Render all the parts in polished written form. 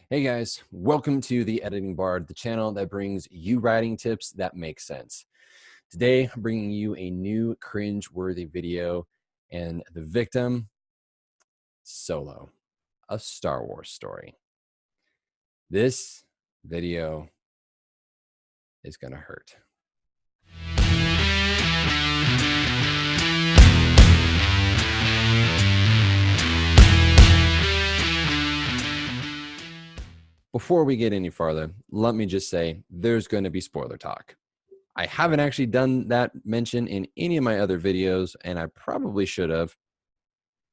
Hey guys, welcome to the Editing Bard, the channel that brings you writing tips that make sense. Today, I'm bringing you a new cringe-worthy video, and the victim, Solo, a Star Wars story. This video is gonna hurt. Before we get any farther, let me just say there's going to be spoiler talk. I haven't actually done that mention in any of my other videos, and I probably should have.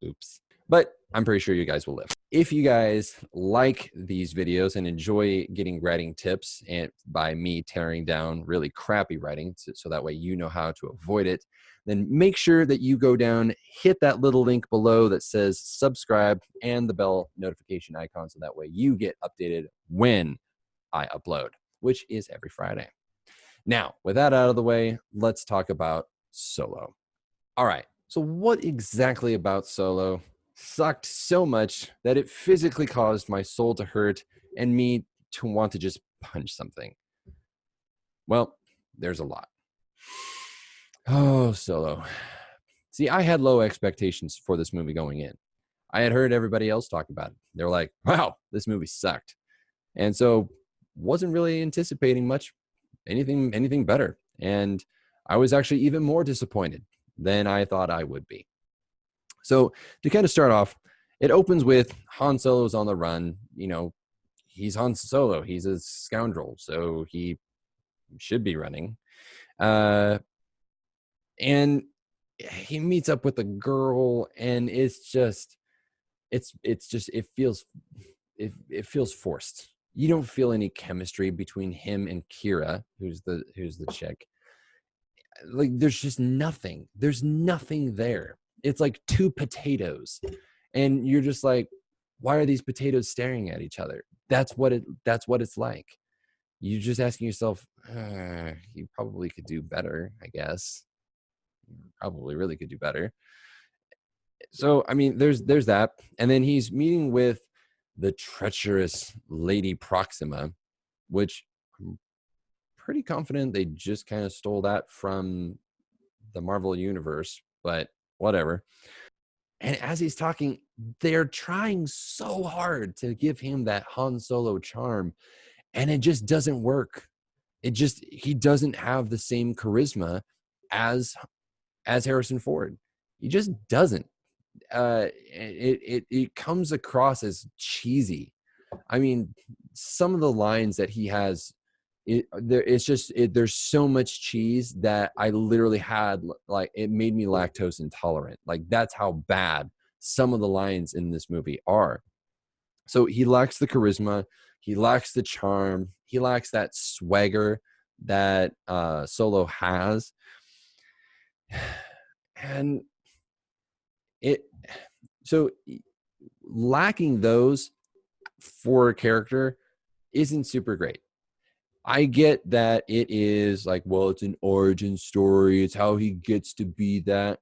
Oops. But I'm pretty sure you guys will live. If you guys like these videos and enjoy getting writing tips and by me tearing down really crappy writing so that way you know how to avoid it, then make sure that you go down, hit that little link below that says subscribe and the bell notification icon so that way you get updated when I upload, which is every Friday. Now, with that out of the way, let's talk about Solo. All right, so what exactly about Solo sucked so much that it physically caused my soul to hurt and me to want to just punch something? Well, there's a lot. Oh, Solo. See, I had low expectations for this movie going in. I had heard everybody else talk about it. They were like, wow, this movie sucked. And so wasn't really anticipating much anything better. And I was actually even more disappointed than I thought I would be. So to kind of start off, it opens with Han Solo's on the run. You know, he's Han Solo. He's a scoundrel, so he should be running. And he meets up with a girl, and it feels forced. You don't feel any chemistry between him and Kira, who's the chick. Like there's just nothing. There's nothing there. It's like two potatoes, and you're just like, why are these potatoes staring at each other? That's what it's like. You're just asking yourself, you probably could do better, I guess. You probably really could do better. So I mean, there's that, and then he's meeting with the treacherous Lady Proxima, which I'm pretty confident they just kind of stole that from the Marvel universe, but whatever. And as he's talking, they're trying so hard to give him that Han Solo charm, and it just doesn't work. He doesn't have the same charisma as Harrison Ford. He just doesn't. It comes across as cheesy. I mean, some of the lines that he has, there's so much cheese that I literally had, like, it made me lactose intolerant. Like, that's how bad some of the lines in this movie are. So he lacks the charisma, he lacks the charm, he lacks that swagger that Solo has. And so lacking those for a character isn't super great. I get that it is like, well, it's an origin story. It's how he gets to be that.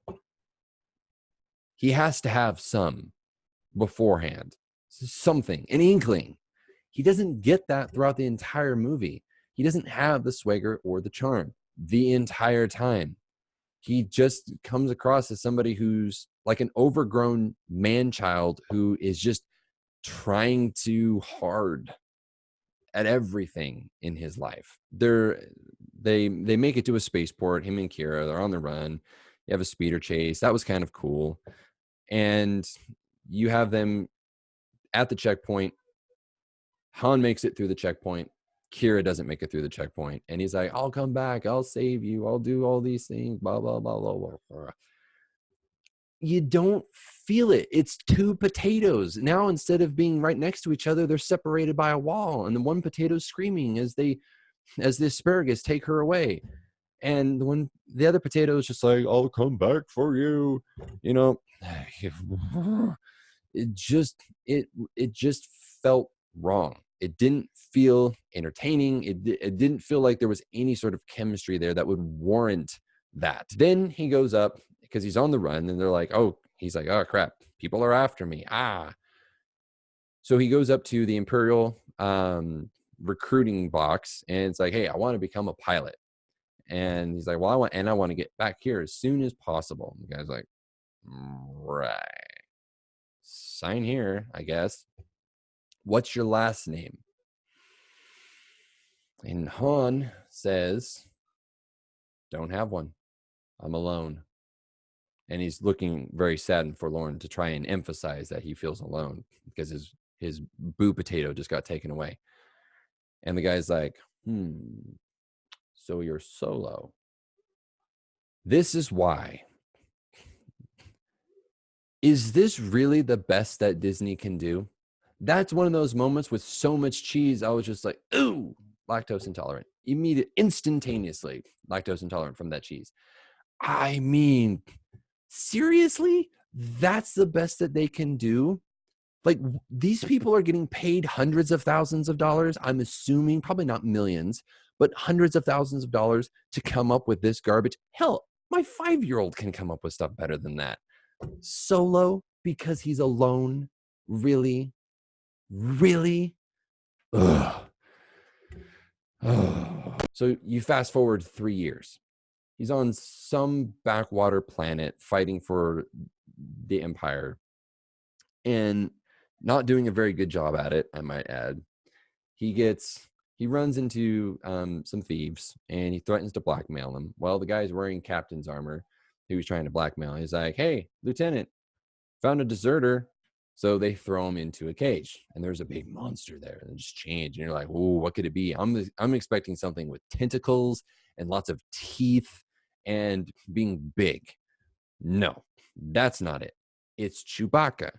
He has to have some beforehand, something, an inkling. He doesn't get that throughout the entire movie. He doesn't have the swagger or the charm the entire time. He just comes across as somebody who's like an overgrown man-child who is just trying too hard at everything in his life. They make it to a spaceport. Him and Kira, they're on the run. You have a speeder chase. That was kind of cool. And you have them at the checkpoint. Han makes it through the checkpoint. Kira doesn't make it through the checkpoint. And he's like, I'll come back. I'll save you. I'll do all these things. Blah, blah, blah, blah, blah, blah. You don't feel it. It's two potatoes. Now, instead of being right next to each other, they're separated by a wall. And the one potato's screaming as the asparagus take her away. And the other potato is just like, I'll come back for you. You know, it just felt wrong. It didn't feel entertaining. It didn't feel like there was any sort of chemistry there that would warrant that. Then he goes up because he's on the run, and they're like, oh, he's like, oh crap, people are after me. So he goes up to the Imperial recruiting box, and it's like, hey, I want to become a pilot. And he's like, well, I want to get back here as soon as possible. And the guy's like, right, sign here, I guess. What's your last name? And Han says, don't have one. I'm alone. And he's looking very sad and forlorn to try and emphasize that he feels alone because his boo potato just got taken away. And the guy's like, so you're solo. This is why. Is this really the best that Disney can do? That's one of those moments with so much cheese. I was just like, ooh, lactose intolerant. Instantaneously lactose intolerant from that cheese. I mean, seriously? That's the best that they can do? Like, these people are getting paid hundreds of thousands of dollars. I'm assuming, probably not millions, but hundreds of thousands of dollars to come up with this garbage. Hell, my 5-year-old can come up with stuff better than that. Solo because he's alone? Really? Really? Ugh. So you fast forward 3 years. He's on some backwater planet fighting for the Empire and not doing a very good job at it, I might add. He runs into some thieves and he threatens to blackmail them. Well, the guy's wearing captain's armor who he's trying to blackmail. He's like, hey, Lieutenant, found a deserter. So they throw him into a cage and there's a big monster there and just change. And you're like, oh, what could it be? I'm expecting something with tentacles and lots of teeth and being big. No, that's not it. It's Chewbacca.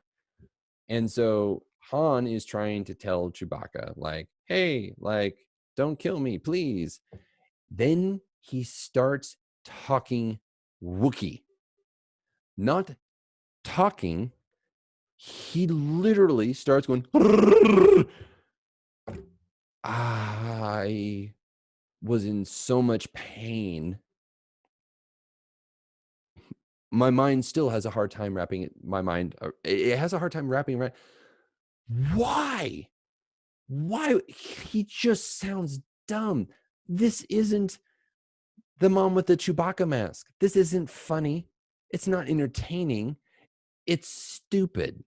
And so Han is trying to tell Chewbacca, like, hey, like, don't kill me, please. Then he starts talking Wookiee. Not talking. He literally starts going, I was in so much pain. My mind still has a hard time wrapping it. My mind, it has a hard time wrapping around. Why? He just sounds dumb. This isn't the mom with the Chewbacca mask. This isn't funny. It's not entertaining. It's stupid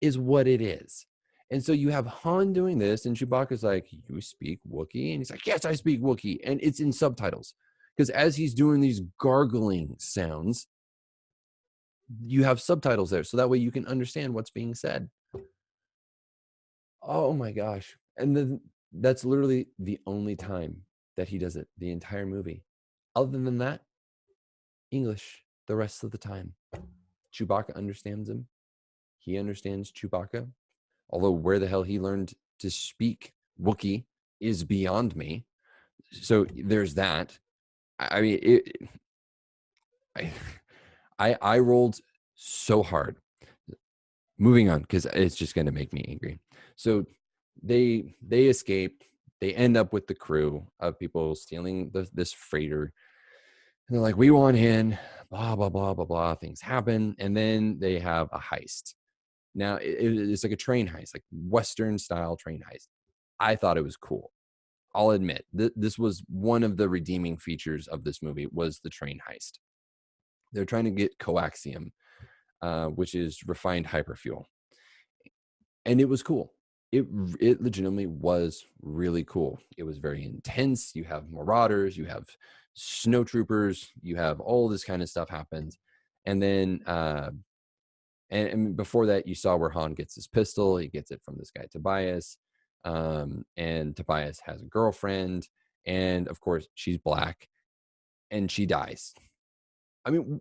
is what it is. And so you have Han doing this and Chewbacca's like, you speak Wookiee? And he's like, yes, I speak Wookiee. And it's in subtitles because as he's doing these gargling sounds, you have subtitles there. So that way you can understand what's being said. Oh my gosh. And then that's literally the only time that he does it, the entire movie. Other than that, English the rest of the time. Chewbacca understands him. He understands Chewbacca. Although where the hell he learned to speak Wookiee is beyond me. So there's that. I mean, I rolled so hard. Moving on, because it's just going to make me angry. So they escape. They end up with the crew of people stealing this freighter. And they're like, we want in, blah, blah, blah, blah, blah. Things happen. And then they have a heist. Now, it's like a train heist, like Western style train heist. I thought it was cool. I'll admit, this was one of the redeeming features of this movie was the train heist. They're trying to get coaxium, which is refined hyperfuel. And it was cool. It legitimately was really cool. It was very intense. You have marauders, you have snowtroopers, you have all this kind of stuff happens. And then and before that, you saw where Han gets his pistol. He gets it from this guy, Tobias. And Tobias has a girlfriend. And of course, she's black. And she dies. I mean,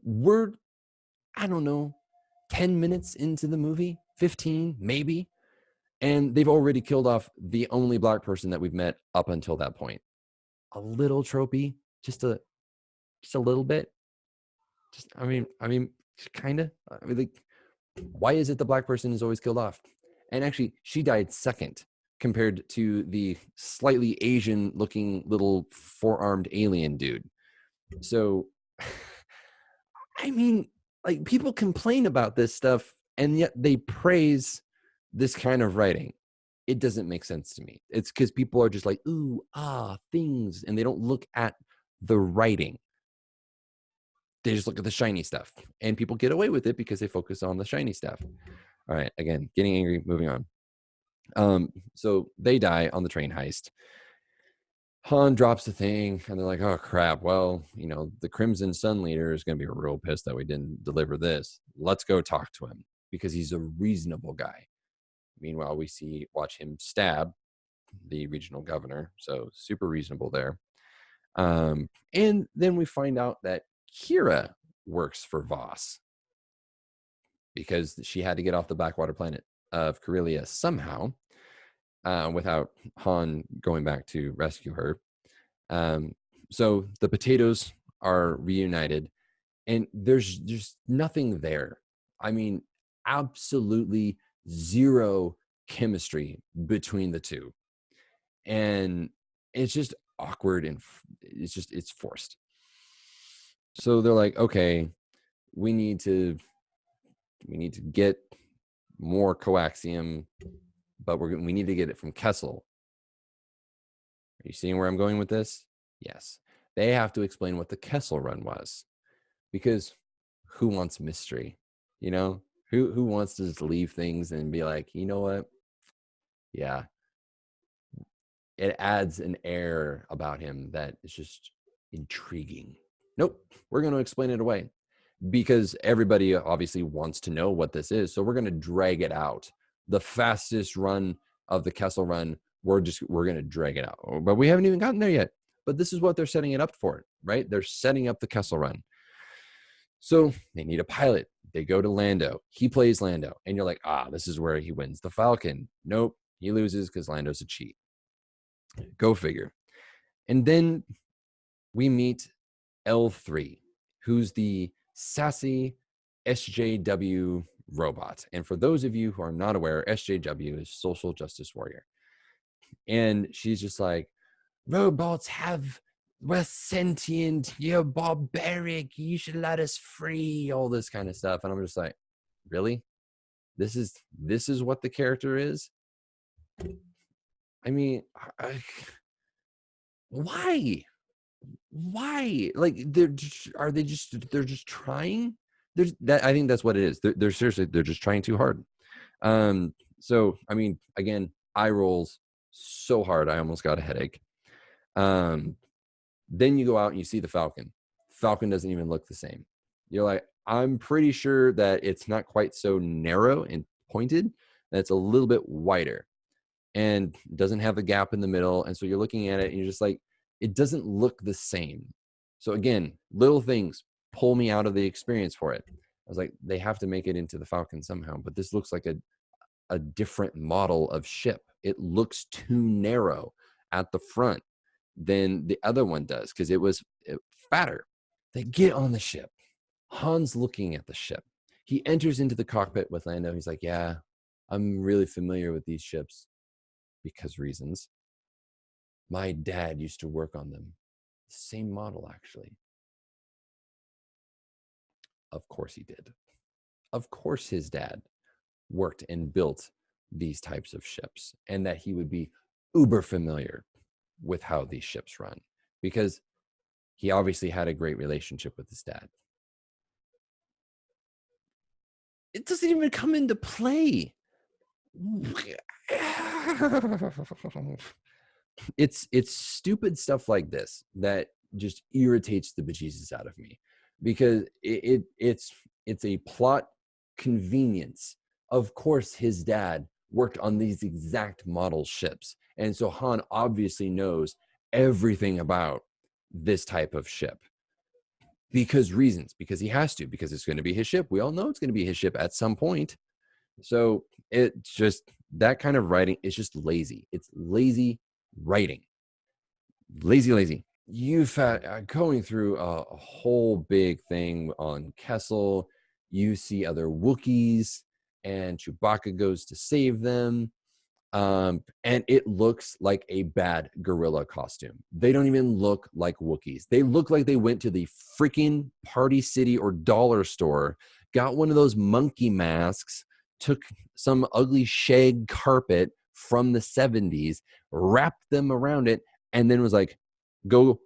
I don't know, 10 minutes into the movie, 15, maybe. And they've already killed off the only black person that we've met up until that point. A little tropey, just a little bit. I mean, kind of. I mean, like, why is it the black person is always killed off? And actually, she died second compared to the slightly Asian-looking little four-armed alien dude. So, I mean, like, people complain about this stuff, and yet they praise this kind of writing. It doesn't make sense to me. It's because people are just like, ooh, ah, things, and they don't look at the writing. They just look at the shiny stuff, and people get away with it because they focus on the shiny stuff. All right, again, getting angry, moving on. So they die on the train heist. Han drops the thing, and they're like, oh crap, well, you know, the Crimson Sun leader is going to be real pissed that we didn't deliver this. Let's go talk to him, because he's a reasonable guy. Meanwhile, we watch him stab the regional governor, so super reasonable there. And then we find out that Kira works for Voss, because she had to get off the backwater planet of Corellia somehow, without Han going back to rescue her. So the potatoes are reunited, and there's just nothing there. I mean, absolutely zero chemistry between the two. And it's just awkward, and it's forced. So they're like, okay, we need to get more coaxium, but we need to get it from Kessel. Are you seeing where I'm going with this? Yes. They have to explain what the Kessel Run was, because who wants mystery? You know, who wants to just leave things and be like, you know what? Yeah. It adds an air about him that is just intriguing. Nope, we're going to explain it away, because everybody obviously wants to know what this is. So we're going to drag it out. The fastest run of the Kessel Run, we're going to drag it out. But we haven't even gotten there yet. But this is what they're setting it up for, right? They're setting up the Kessel Run. So they need a pilot. They go to Lando. He plays Lando. And you're like, this is where he wins the Falcon. Nope, he loses because Lando's a cheat. Go figure. And then we meet L3, who's the sassy SJW robot. And for those of you who are not aware, SJW is Social Justice Warrior. And she's just like, robots we're sentient, you're barbaric, you should let us free, all this kind of stuff. And I'm just like, really? This is what the character is? I mean, why? Like, they're just trying. I think that's what it is. They're seriously, they're just trying too hard. So I mean, again, eye rolls so hard I almost got a headache. Then you go out and you see the Falcon. Falcon doesn't even look the same. You're like, I'm pretty sure that it's not quite so narrow and pointed, that it's a little bit wider and doesn't have the gap in the middle. And so you're looking at it and you're just like, it doesn't look the same. So again, little things pull me out of the experience for it. I was like, they have to make it into the Falcon somehow, but this looks like a different model of ship. It looks too narrow at the front than the other one does, because it was fatter. They get on the ship. Han's looking at the ship. He enters into the cockpit with Lando. He's like, yeah, I'm really familiar with these ships, because reasons. My dad used to work on them. Same model, actually. Of course he did. Of course his dad worked and built these types of ships, and that he would be uber familiar with how these ships run, because he obviously had a great relationship with his dad. It doesn't even come into play. It's stupid stuff like this that just irritates the bejesus out of me, because it's a plot convenience. Of course his dad worked on these exact model ships, and so Han obviously knows everything about this type of ship, because he has to, because it's going to be his ship. We all know it's going to be his ship at some point. So it's just, that kind of writing is just lazy. It's lazy writing. Lazy. You've going through a whole big thing on Kessel. You see other Wookiees, and Chewbacca goes to save them. And it looks like a bad gorilla costume. They don't even look like Wookiees. They look like they went to the freaking Party City or dollar store, got one of those monkey masks, took some ugly shag carpet, from the 70s, wrapped them around it, and then was like, go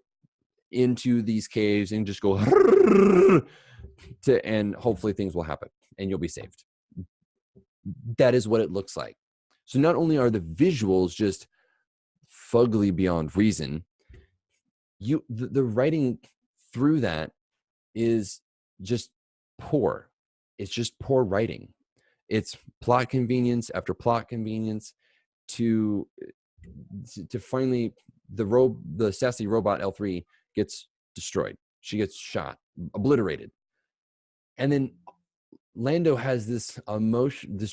into these caves and just go and hopefully things will happen and you'll be saved. That is what it looks like. So not only are the visuals just fugly beyond reason, the writing through that is just poor. It's just poor writing. It's plot convenience after plot convenience to finally the sassy robot L3 gets destroyed. She gets shot, obliterated. And then Lando has this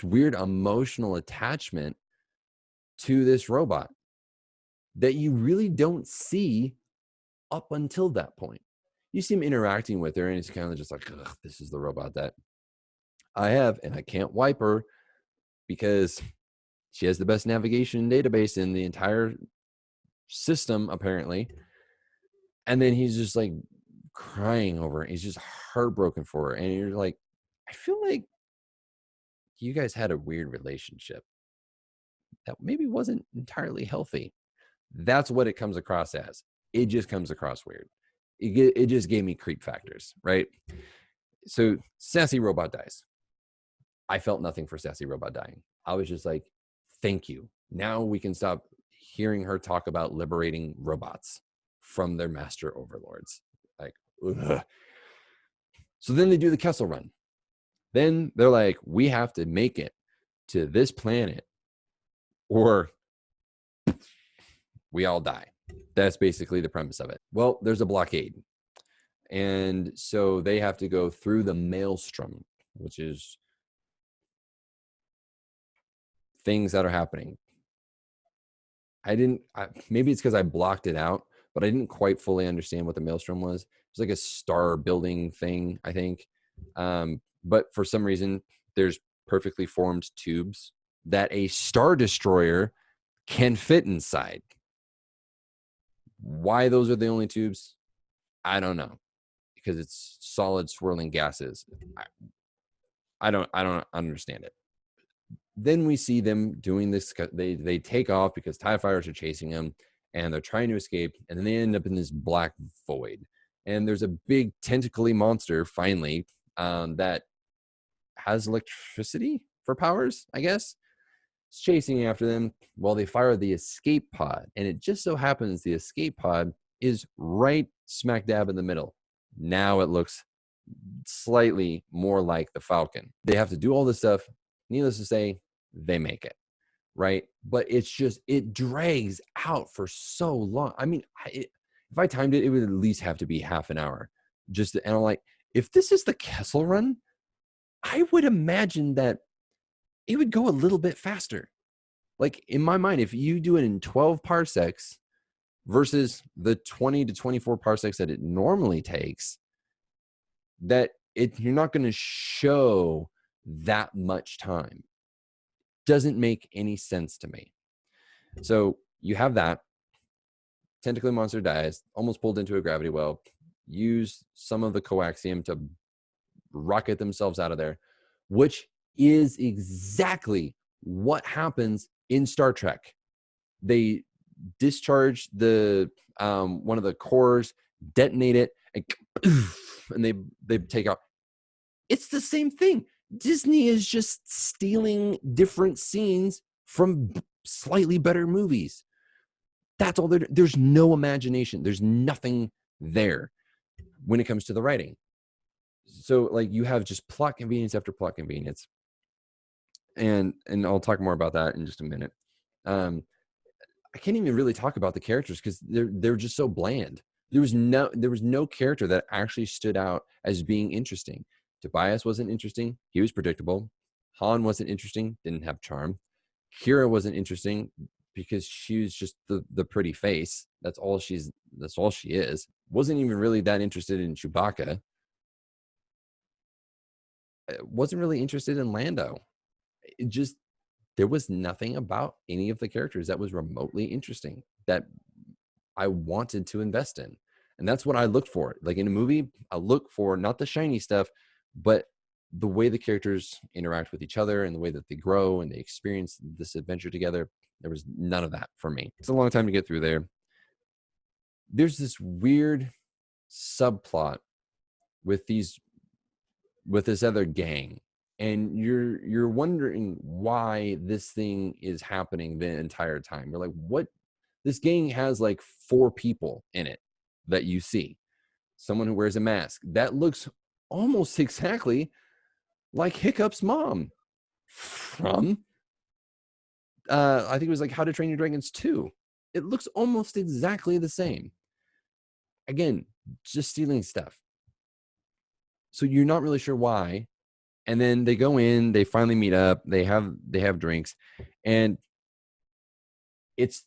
weird emotional attachment to this robot that you really don't see up until that point. You see him interacting with her, and it's kind of just like, ugh, this is the robot that I have, and I can't wipe her because she has the best navigation database in the entire system, apparently. And then he's just like crying over it. He's just heartbroken for her. And you're like, I feel like you guys had a weird relationship that maybe wasn't entirely healthy. That's what it comes across as. It just comes across weird. It just gave me creep factors, right? So Sassy Robot dies. I felt nothing for Sassy Robot dying. I was just like, thank you. Now we can stop hearing her talk about liberating robots from their master overlords. Like, ugh. So then they do the Kessel Run. Then they're like, we have to make it to this planet or we all die. That's basically the premise of it. Well, there's a blockade. And so they have to go through the maelstrom, which is things that are happening. Maybe it's because I blocked it out, but I didn't quite fully understand what the maelstrom was. It was like a star building thing, I think. But for some reason, there's perfectly formed tubes that a star destroyer can fit inside. Why those are the only tubes, I don't know, because it's solid swirling gases. I don't understand it. Then we see them doing this. They take off because TIE fighters are chasing them, and they're trying to escape, and then they end up in this black void. And there's a big tentacly monster finally that has electricity for powers, I guess. It's chasing after them while they fire the escape pod. And it just so happens the escape pod is right smack dab in the middle. Now it looks slightly more like the Falcon. They have to do all this stuff. Needless to say, they make it, right? But it's just, it drags out for so long. I mean, if I timed it, it would at least have to be half an hour. And I'm like, if this is the Kessel Run, I would imagine that it would go a little bit faster. Like in my mind, if you do it in 12 parsecs versus the 20 to 24 parsecs that it normally takes, that you're not going to show that much time. Doesn't make any sense to me. So you have that. Tentacly monster dies, almost pulled into a gravity well, use some of the coaxium to rocket themselves out of there, which is exactly what happens in Star Trek. They discharge the one of the cores, detonate it, and they take out. It's the same thing. Disney is just stealing different scenes from slightly better movies. That's all there's no imagination. There's nothing there when it comes to the writing. So like you have just plot convenience after plot convenience. And I'll talk more about that in just a minute. I can't even really talk about the characters because they're just so bland. There was no character that actually stood out as being interesting. Tobias wasn't interesting. He was predictable. Han wasn't interesting. Didn't have charm. Kira wasn't interesting because she was just the pretty face. That's all she is. Wasn't even really that interested in Chewbacca. Wasn't really interested in Lando. There was nothing about any of the characters that was remotely interesting that I wanted to invest in. And that's what I looked for. Like in a movie, I look for not the shiny stuff, but the way the characters interact with each other and the way that they grow and they experience this adventure together, there was none of that for me. It's a long time to get through there. There's this weird subplot with this other gang, and you're wondering why this thing is happening the entire time. You're like, what? This gang has like 4 people in it that you see. Someone who wears a mask that looks almost exactly like Hiccup's mom from I think it was like How to Train Your Dragons 2. It looks almost exactly the same. Again, just stealing stuff. So you're not really sure why. And then they go in, they finally meet up, they have drinks, and it's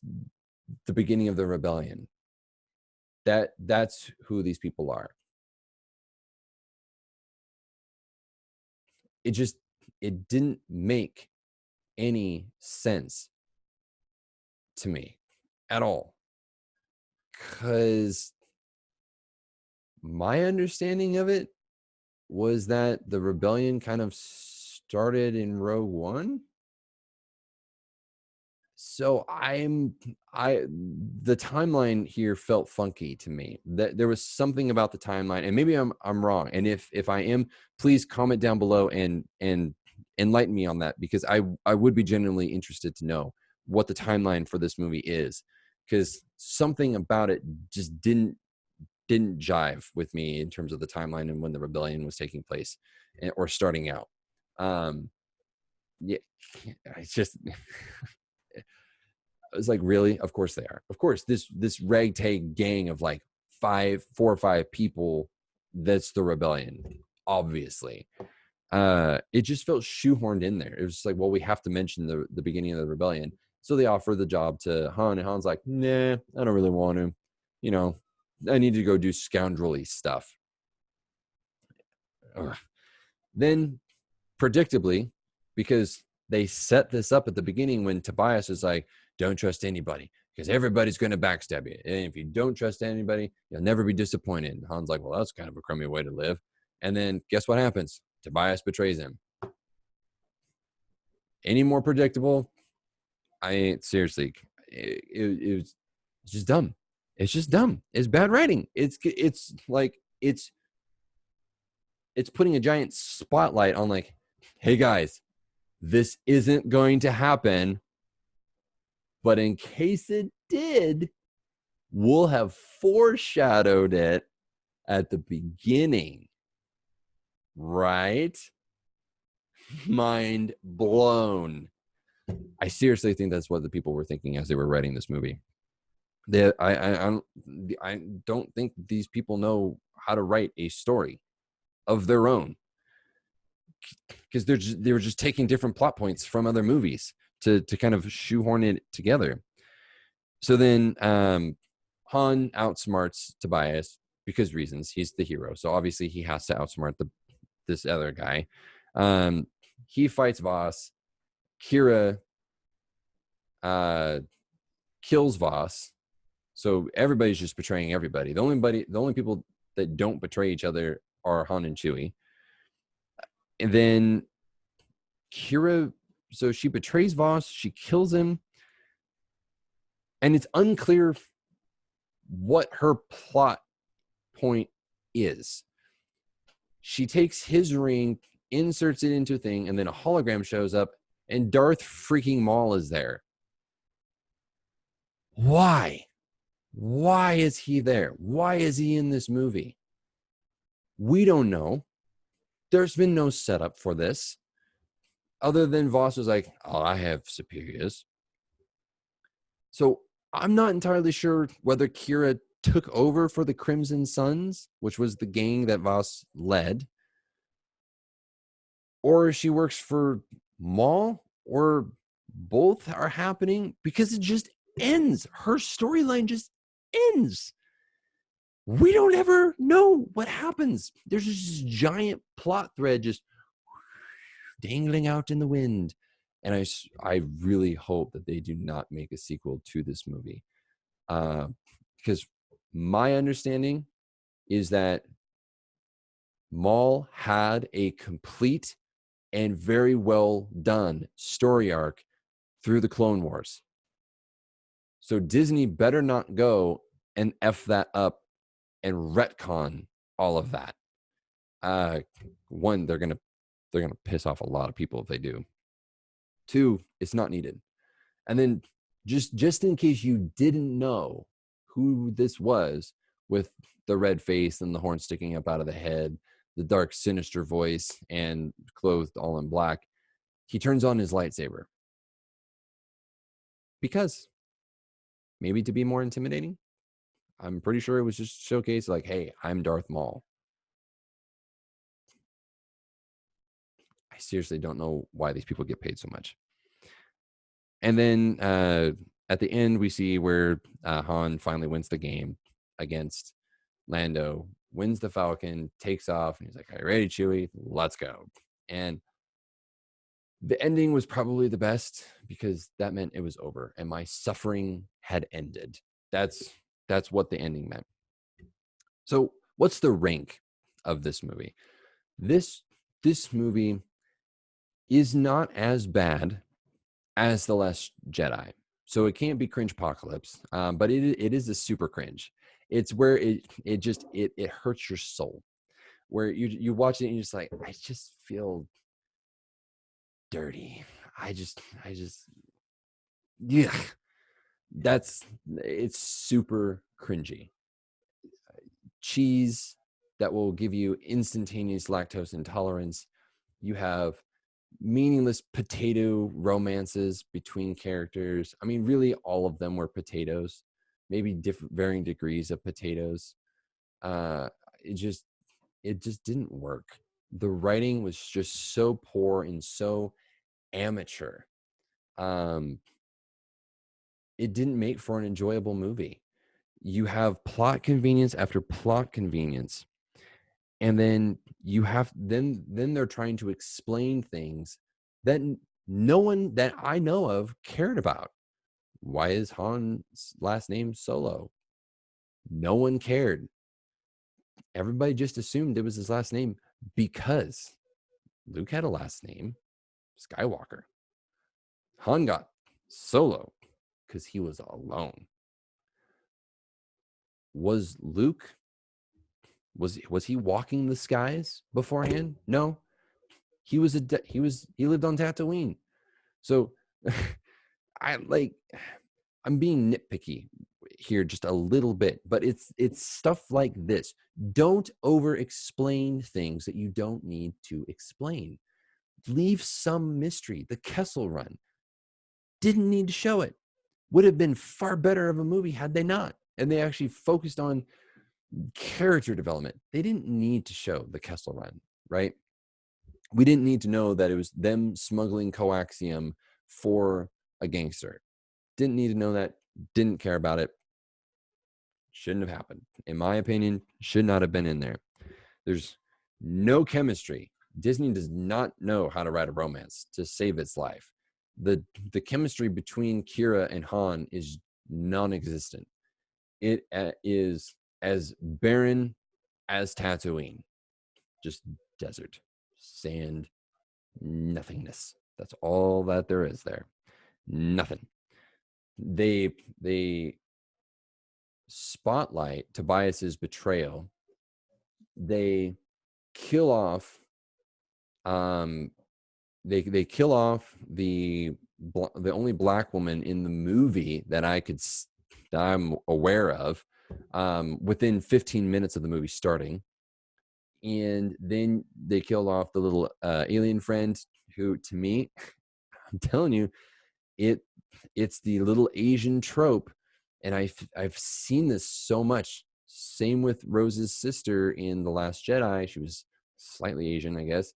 the beginning of the rebellion. That's who these people are. It didn't make any sense to me at all, because my understanding of it was that the rebellion kind of started in Rogue One. So the timeline here felt funky to me. That there was something about the timeline, and maybe I'm wrong. And if I am, please comment down below and enlighten me on that, because I would be genuinely interested to know what the timeline for this movie is, because something about it just didn't jive with me in terms of the timeline and when the rebellion was taking place or starting out. Yeah, it's just I was like, really? Of course they are. Of course, this ragtag gang of like 4 or 5 people, that's the rebellion, obviously. It just felt shoehorned in there. It was just like, well, we have to mention the beginning of the rebellion. So they offer the job to Han, and Han's like, nah, I don't really want to. You know, I need to go do scoundrelly stuff. Ugh. Then, predictably, because they set this up at the beginning when Tobias is like, don't trust anybody, because everybody's going to backstab you. And if you don't trust anybody, you'll never be disappointed. And Han's like, well, that's kind of a crummy way to live. And then guess what happens? Tobias betrays him. Any more predictable? Seriously, it was just dumb. It's just dumb. It's bad writing. It's putting a giant spotlight on like, hey guys, this isn't going to happen, but in case it did, we'll have foreshadowed it at the beginning, right? Mind blown. I seriously think that's what the people were thinking as they were writing this movie. I don't think these people know how to write a story of their own, because they were just taking different plot points from other movies to kind of shoehorn it together. So then Han outsmarts Tobias because reasons. He's the hero, so obviously he has to outsmart this other guy. He fights Voss. Kira kills Voss. So everybody's just betraying everybody. The only people that don't betray each other are Han and Chewie. And then Kira, so she betrays Voss, she kills him, and it's unclear what her plot point is. She takes his ring, inserts it into a thing, and then a hologram shows up, and Darth freaking Maul is there. Why? Why is he there? Why is he in this movie? We don't know. There's been no setup for this, other than Voss was like, oh, I have superiors. So I'm not entirely sure whether Kira took over for the Crimson Sons, which was the gang that Voss led, or she works for Maul, or both are happening, because it just ends. Her storyline just ends. We don't ever know what happens. There's just this giant plot thread just dangling out in the wind. And I really hope that they do not make a sequel to this movie. Because my understanding is that Maul had a complete and very well done story arc through the Clone Wars. So Disney better not go and F that up and retcon all of that. One, they're gonna piss off a lot of people if they do. Two, it's not needed. And then just in case you didn't know who this was, with the red face and the horn sticking up out of the head, the dark, sinister voice, and clothed all in black, he turns on his lightsaber. Because maybe to be more intimidating. I'm pretty sure it was just showcase like, hey, I'm Darth Maul. I seriously don't know why these people get paid so much. And then at the end, we see where Han finally wins the game against Lando, wins the Falcon, takes off, and he's like, "Are you ready, Chewie? Let's go." And the ending was probably the best because that meant it was over and my suffering had ended. That's what the ending meant. So, what's the rank of this movie? This movie is not as bad as The Last Jedi. So it can't be cringe apocalypse, but it is a super cringe. It's where it hurts your soul, where you watch it and you're just like, I just feel dirty. I just yeah. It's super cringy. Cheese that will give you instantaneous lactose intolerance. You have meaningless potato romances between characters. I mean, really, all of them were potatoes, maybe different, varying degrees of potatoes. Uh, it just didn't work. The writing was just so poor and so amateur. It didn't make for an enjoyable movie. You have plot convenience after plot convenience, and then you have then they're trying to explain things that no one that I know of cared about. Why is Han's last name Solo? No one cared. Everybody just assumed it was his last name because Luke had a last name, Skywalker. Han got Solo because he was alone. Was Luke, was he walking the skies beforehand? No. He lived on Tatooine. So I'm being nitpicky here just a little bit, but it's stuff like this. Don't over explain things that you don't need to explain. Leave some mystery. The Kessel Run, didn't need to show it. Would have been far better of a movie had they not. And they actually focused on character development. They didn't need to show the Kessel Run, right? We didn't need to know that it was them smuggling coaxium for a gangster. Didn't need to know that. Didn't care about it. Shouldn't have happened. In my opinion, should not have been in there. There's no chemistry. Disney does not know how to write a romance to save its life. The chemistry between Kira and Han is non-existent. It is as barren as Tatooine. Just desert, sand, nothingness. That's all that there is there. Nothing. They spotlight Tobias's betrayal. They kill off they kill off the only black woman in the movie that I'm aware of within 15 minutes of the movie starting. And then they killed off the little alien friend who, to me, I'm telling you, it's the little Asian trope. And I've seen this so much. Same with Rose's sister in The Last Jedi. She was slightly Asian, I guess.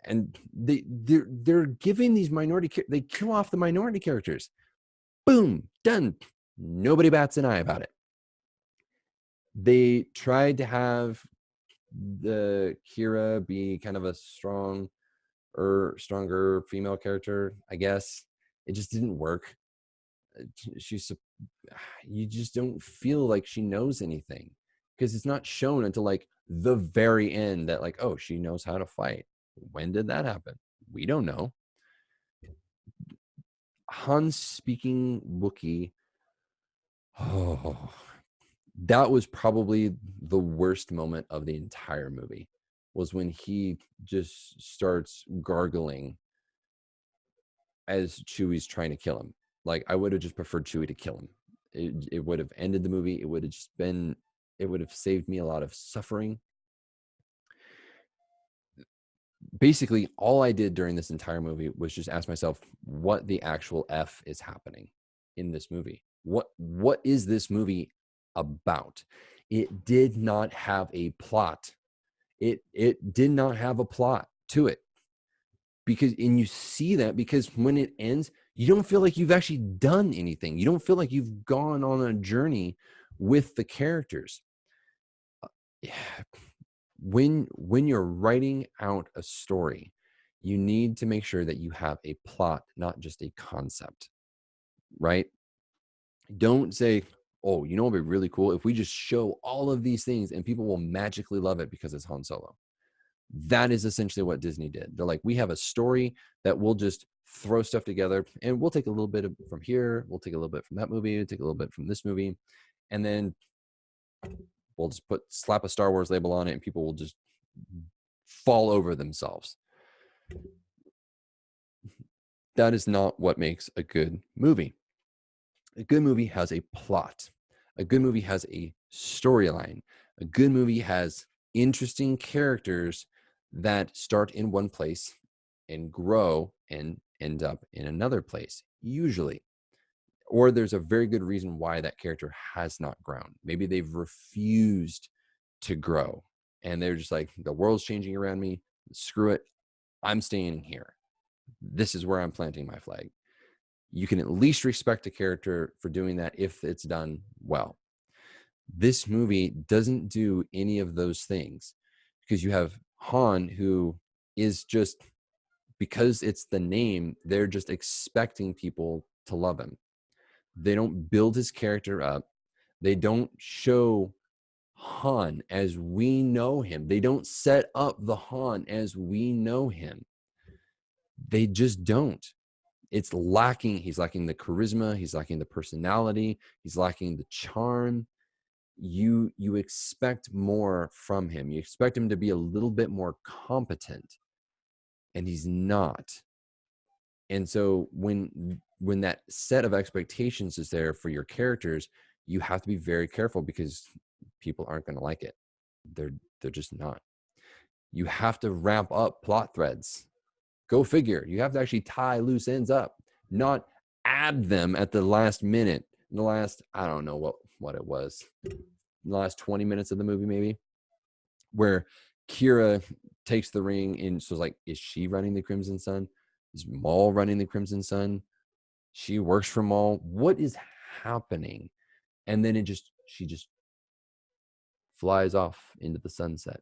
And they're giving these they kill off the minority characters. Boom, done. Nobody bats an eye about it. They tried to have the Kira be kind of a stronger female character, I guess. It just didn't work. You just don't feel like she knows anything because it's not shown until like the very end that like, oh, she knows how to fight. When did that happen? We don't know. Han speaking Wookiee. Oh, that was probably the worst moment of the entire movie, was when he just starts gargling as Chewie's trying to kill him. Like, I would have just preferred Chewie to kill him. It would have ended the movie. It would have just been, it would have saved me a lot of suffering. Basically, all I did during this entire movie was just ask myself, what the actual F is happening in this movie? What is this movie about? It did not have a plot. It did not have a plot to it. Because, and you see that because when it ends, you don't feel like you've actually done anything. You don't feel like you've gone on a journey with the characters. When you're writing out a story, you need to make sure that you have a plot, not just a concept, right? Don't say, oh, you know what would be really cool if we just show all of these things and people will magically love it because it's Han Solo. That is essentially what Disney did. They're like, we have a story that we'll just throw stuff together and we'll take a little bit from here, we'll take a little bit from that movie, we'll take a little bit from this movie, and then we'll just slap a Star Wars label on it and people will just fall over themselves. That is not what makes a good movie. A good movie has a plot. A good movie has a storyline. A good movie has interesting characters that start in one place and grow and end up in another place, usually. Or there's a very good reason why that character has not grown. Maybe they've refused to grow and they're just like, the world's changing around me. Screw it. I'm staying here. This is where I'm planting my flag. You can at least respect a character for doing that if it's done well. This movie doesn't do any of those things because you have Han, who is just, because it's the name, they're just expecting people to love him. They don't build his character up. They don't show Han as we know him. They don't set up the Han as we know him. They just don't. It's lacking. He's lacking the charisma. He's lacking the personality. He's lacking the charm. You expect more from him. You expect him to be a little bit more competent, and he's not. And so when that set of expectations is there for your characters, you have to be very careful because people aren't going to like it. They're just not. You have to ramp up plot threads. Go figure. You have to actually tie loose ends up, not add them at the last minute. In the last, I don't know what it was, in the last 20 minutes of the movie, maybe, where Kira takes the ring and so it's like, is she running the Crimson Sun? Is Maul running the Crimson Sun? She works for Maul. What is happening? And then she just flies off into the sunset.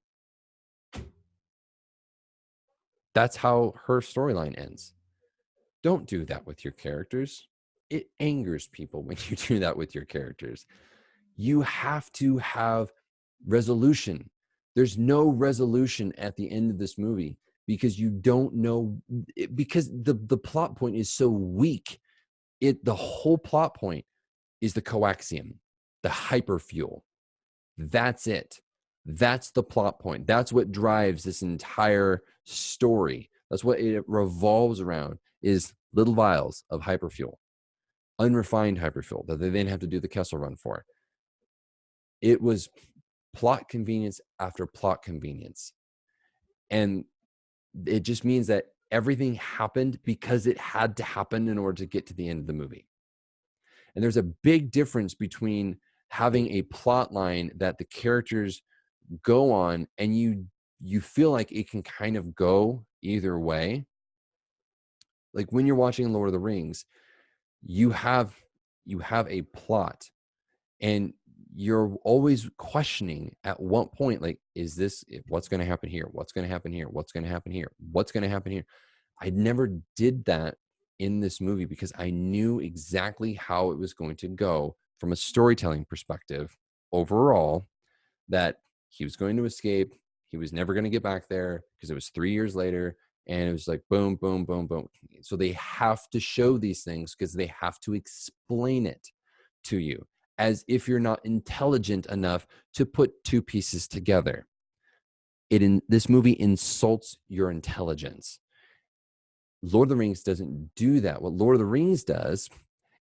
That's how her storyline ends. Don't do that with your characters. It angers people when you do that with your characters. You have to have resolution. There's no resolution at the end of this movie because you don't know, because the plot point is so weak. The whole plot point is the coaxium, the hyperfuel. That's it. That's the plot point. That's what drives this entire story. That's what it revolves around, is little vials of hyperfuel, unrefined hyperfuel that they then have to do the Kessel Run for. It was plot convenience after plot convenience. And it just means that everything happened because it had to happen in order to get to the end of the movie. And there's a big difference between having a plot line that the characters go on and you feel like it can kind of go either way. Like when you're watching Lord of the Rings, you have a plot and you're always questioning at what point, like, is this, what's going to happen here? What's going to happen here? What's going to happen here? What's going to happen here? I never did that in this movie because I knew exactly how it was going to go from a storytelling perspective overall, that he was going to escape. He was never going to get back there because it was 3 years later. And it was like, boom, boom, boom, boom. So they have to show these things because they have to explain it to you as if you're not intelligent enough to put two pieces together. This movie insults your intelligence. Lord of the Rings doesn't do that. What Lord of the Rings does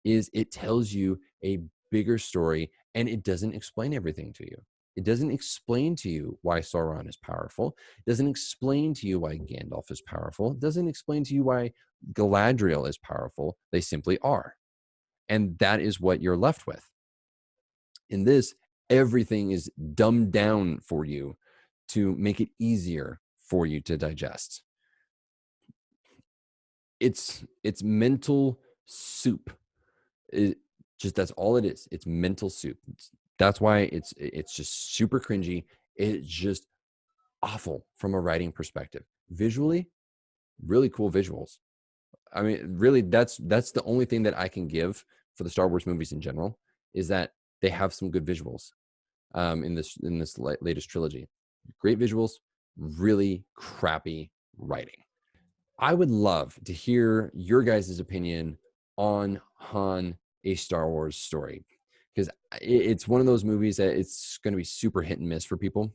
is it tells you a bigger story, and it doesn't explain everything to you. It doesn't explain to you why Sauron is powerful. It doesn't explain to you why Gandalf is powerful. It doesn't explain to you why Galadriel is powerful. They simply are. And that is what you're left with. In this, everything is dumbed down for you to make it easier for you to digest. It's mental soup. That's all it is. It's mental soup. That's why it's just super cringy. It's just awful from a writing perspective. Visually, really cool visuals. I mean, really, that's the only thing that I can give for the Star Wars movies in general, is that they have some good visuals in this latest trilogy. Great visuals, really crappy writing. I would love to hear your guys' opinion on Han, a Star Wars story, because it's one of those movies that it's going to be super hit and miss for people.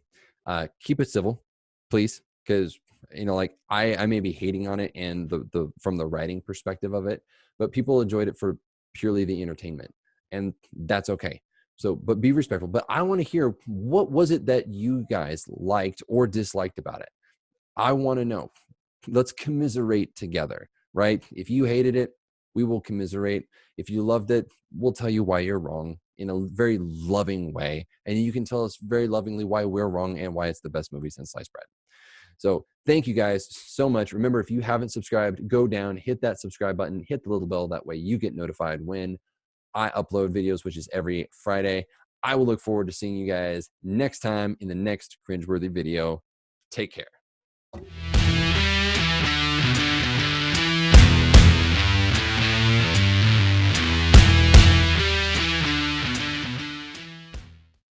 Keep it civil, please, because like I may be hating on it and the from the writing perspective of it, but people enjoyed it for purely the entertainment, and that's okay. So, but be respectful. But I want to hear, what was it that you guys liked or disliked about it? I want to know. Let's commiserate together, right? If you hated it, we will commiserate. If you loved it, we'll tell you why you're wrong in a very loving way. And you can tell us very lovingly why we're wrong and why it's the best movie since sliced bread. So thank you guys so much. Remember, if you haven't subscribed, go down, hit that subscribe button, hit the little bell. That way you get notified when I upload videos, which is every Friday. I will look forward to seeing you guys next time in the next cringeworthy video. Take care.